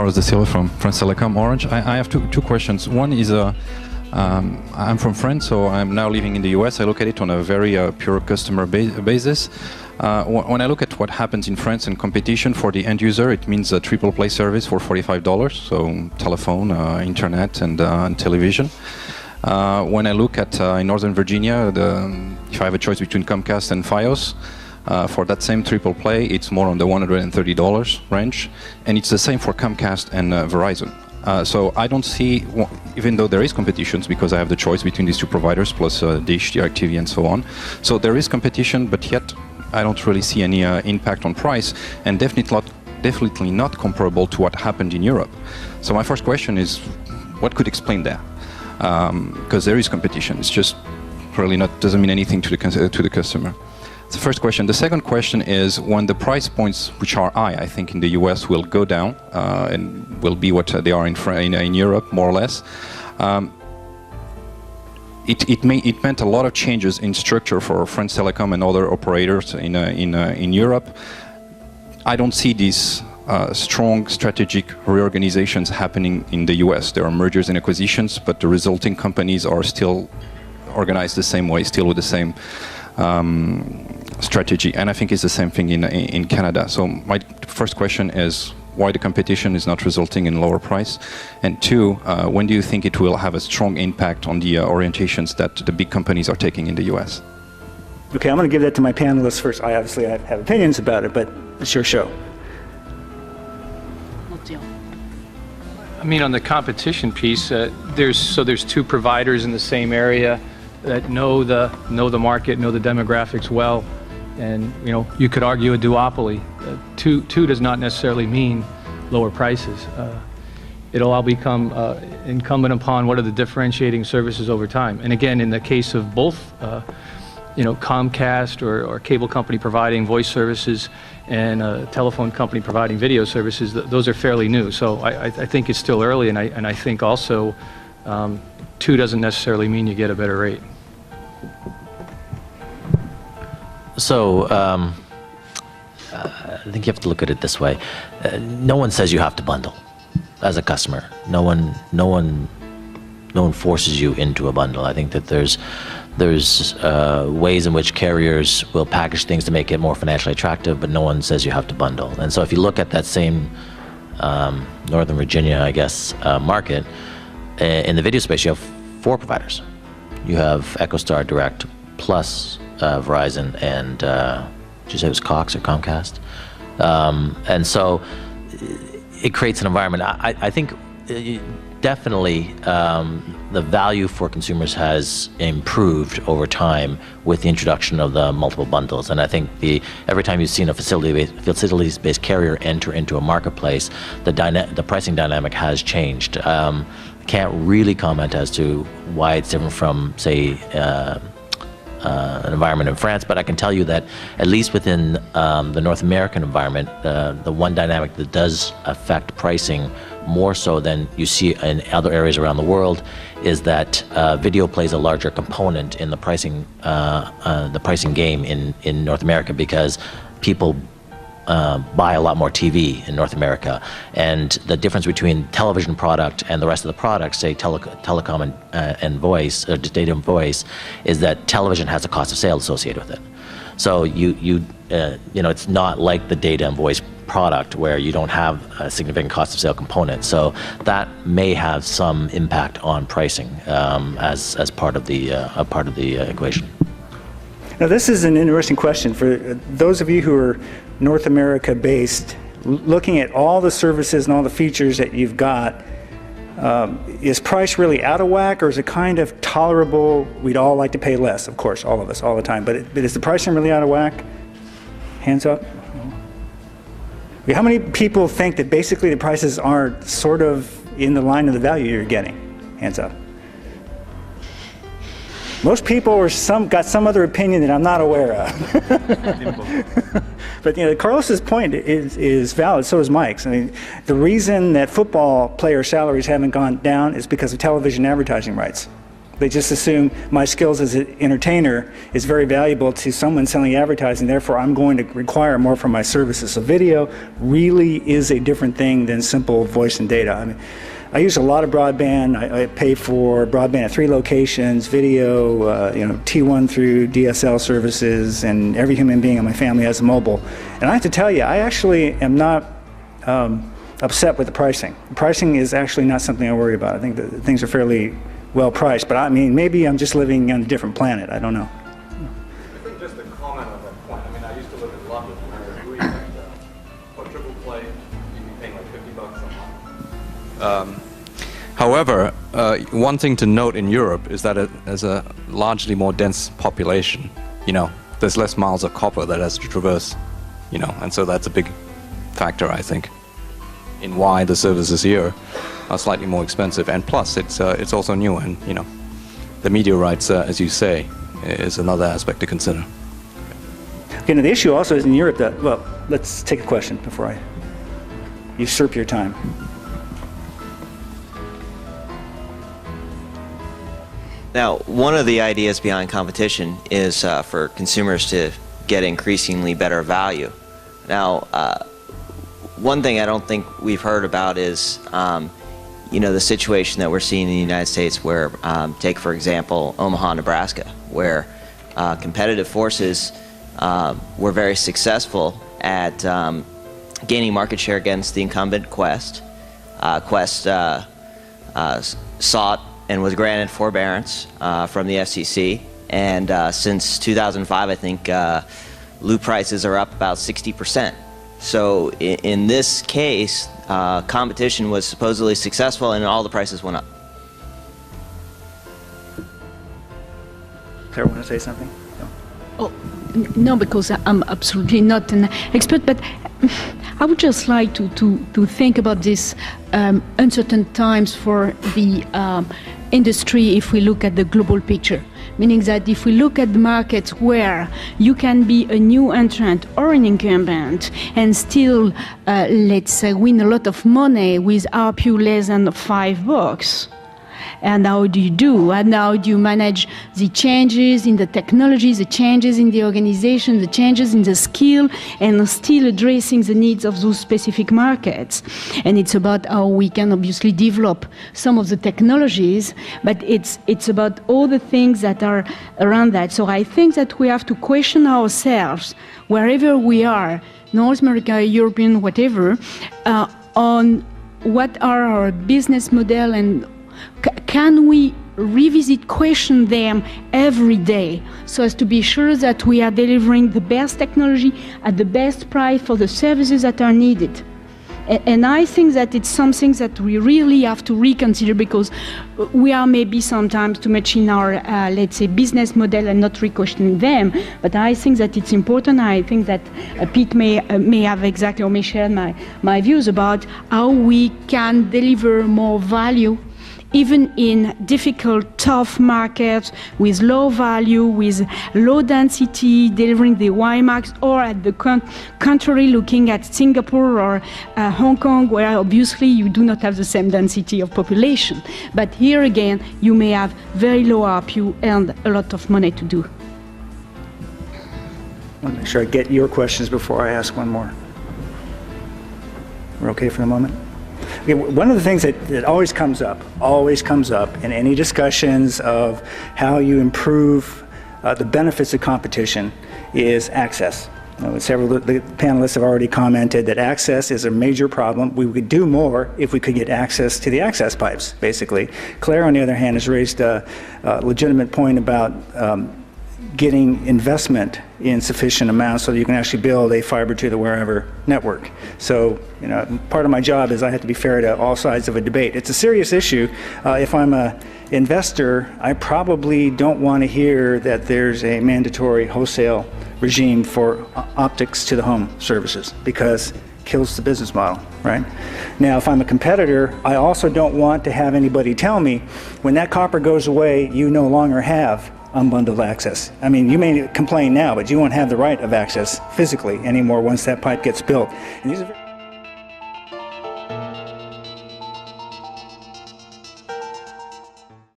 Carlos da Silva from France Telecom Orange. I have two questions. One is, I'm from France, so I'm now living in the US. I look at it on a very pure customer basis. When I look at what happens in France in competition for the end user, it means a triple play service for $45, so telephone, internet, and television. When I look at in Northern Virginia, if I have a choice between Comcast and Fios, for that same triple play, it's more on the $130 range, and it's the same for Comcast and Verizon. So I don't see, even though there is competitions, because I have the choice between these two providers, plus Dish, DirecTV, and so on. So there is competition, but yet I don't really see any impact on price, and definitely not comparable to what happened in Europe. So my first question is, what could explain that? Because there is competition. It's just really doesn't mean anything to the customer. That's the first question. The second question is, when the price points, which are high, I think in the US, will go down and will be what they are in Europe, more or less. It meant a lot of changes in structure for France Telecom and other operators in Europe. I don't see these strong strategic reorganizations happening in the US. There are mergers and acquisitions, but the resulting companies are still organized the same way, still with the same strategy. And I think it's the same thing in Canada. So my first question is, why the competition is not resulting in lower price? And two, when do you think it will have a strong impact on the orientations that the big companies are taking in the US? Okay, I'm going to give that to my panelists first. I obviously have opinions about it, but it's your show. I mean, on the competition piece, there's two providers in the same area that know the market, know the demographics well, and you could argue a duopoly. Two does not necessarily mean lower prices. It'll all become incumbent upon what are the differentiating services over time. And again, in the case of both, Comcast or cable company providing voice services and a telephone company providing video services, those are fairly new. So I think it's still early, and I think also two doesn't necessarily mean you get a better rate. So I think you have to look at it this way. No one says you have to bundle as a customer. No one forces you into a bundle. I think that there's ways in which carriers will package things to make it more financially attractive, but no one says you have to bundle. And so if you look at that same Northern Virginia, I guess, market, in the video space, you have 4 providers. You have EchoStar, Direct, plus Verizon, and did you say it was Cox or Comcast? And so it creates an environment. I think definitely the value for consumers has improved over time with the introduction of the multiple bundles. And I think every time you've seen a facilities-based carrier enter into a marketplace, the pricing dynamic has changed. Can't really comment as to why it's different from, say, an environment in France, but I can tell you that at least within the North American environment, the one dynamic that does affect pricing more so than you see in other areas around the world is that video plays a larger component in the pricing game in North America, because people buy a lot more TV in North America, and the difference between television product and the rest of the products, say telecom and voice, or data and voice, is that television has a cost of sale associated with it. So it's not like the data and voice product where you don't have a significant cost of sale component. So that may have some impact on pricing as part of the equation. Now, this is an interesting question for those of you who are North America based. Looking at all the services and all the features that you've got, is price really out of whack, or is it kind of tolerable? We'd all like to pay less, of course, all of us, all the time. But is the pricing really out of whack? Hands up. How many people think that basically the prices are sort of in the line of the value you're getting? Hands up. Most people got some other opinion that I'm not aware of. But Carlos's point is valid. So is Mike's. I mean, the reason that football player salaries haven't gone down is because of television advertising rights. They just assume my skills as an entertainer is very valuable to someone selling advertising, therefore I'm going to require more from my services. So video really is a different thing than simple voice and data. I mean, I use a lot of broadband. I pay for broadband at 3 locations, video, T1 through DSL services, and every human being in my family has a mobile. And I have to tell you, I actually am not upset with the pricing. The pricing is actually not something I worry about. I think that things are fairly well priced, but I mean, maybe I'm just living on a different planet. I don't know. I think just a comment on that point. I mean, I used to live in London, and I agree that for triple play, you'd be paying like $50 a month. However, one thing to note in Europe is that it has a largely more dense population. There's less miles of copper that has to traverse, and so that's a big factor, I think, in why the services here are slightly more expensive. And plus, it's also new, and the media rights, as you say, is another aspect to consider. Okay, now the issue also is in Europe that, well, let's take a question before I usurp your time. Now, one of the ideas behind competition is for consumers to get increasingly better value. Now, one thing I don't think we've heard about is, the situation that we're seeing in the United States where, take for example, Omaha, Nebraska, where competitive forces were very successful at gaining market share against the incumbent Quest. Quest sought and was granted forbearance from the FCC, and since 2005, I think loop prices are up about 60%. So in this case, competition was supposedly successful, and all the prices went up. Claire, want to say something? No. Oh, no, because I'm absolutely not an expert, but I would just like to think about this uncertain times for the industry if we look at the global picture. Meaning that if we look at the markets where you can be a new entrant or an incumbent and still, let's say, win a lot of money with ARPU less than $5, and how do you do? And how do you manage the changes in the technology, the changes in the organization, the changes in the skill, and still addressing the needs of those specific markets? And it's about how we can obviously develop some of the technologies, but it's about all the things that are around that. So I think that we have to question ourselves, wherever we are, North America, European, whatever, on what are our business model, and can we revisit, question them every day so as to be sure that we are delivering the best technology at the best price for the services that are needed. And I think that it's something that we really have to reconsider, because we are maybe sometimes too much in our, let's say, business model and not re-questioning them. But I think that it's important. I think that Pete may have exactly, or may share my views about how we can deliver more value even in difficult, tough markets with low value, with low density, delivering the WiMAX, or at the contrary, looking at Singapore or Hong Kong, where obviously you do not have the same density of population. But here again, you may have very low ARPU and a lot of money to do. I want to make sure I get your questions before I ask one more. We're okay for the moment? Okay, one of the things that always comes up in any discussions of how you improve the benefits of competition is access. Several of the panelists have already commented that access is a major problem. We would do more if we could get access to the access pipes, basically. Claire, on the other hand, has raised a legitimate point about getting investment in sufficient amounts so that you can actually build a fiber to the wherever network. So, part of my job is I have to be fair to all sides of a debate. It's a serious issue. If I'm an investor, I probably don't want to hear that there's a mandatory wholesale regime for optics to the home services, because it kills the business model, right? Now, if I'm a competitor, I also don't want to have anybody tell me when that copper goes away, you no longer have unbundled access. I mean, you may complain now, but you won't have the right of access physically anymore once that pipe gets built. And these are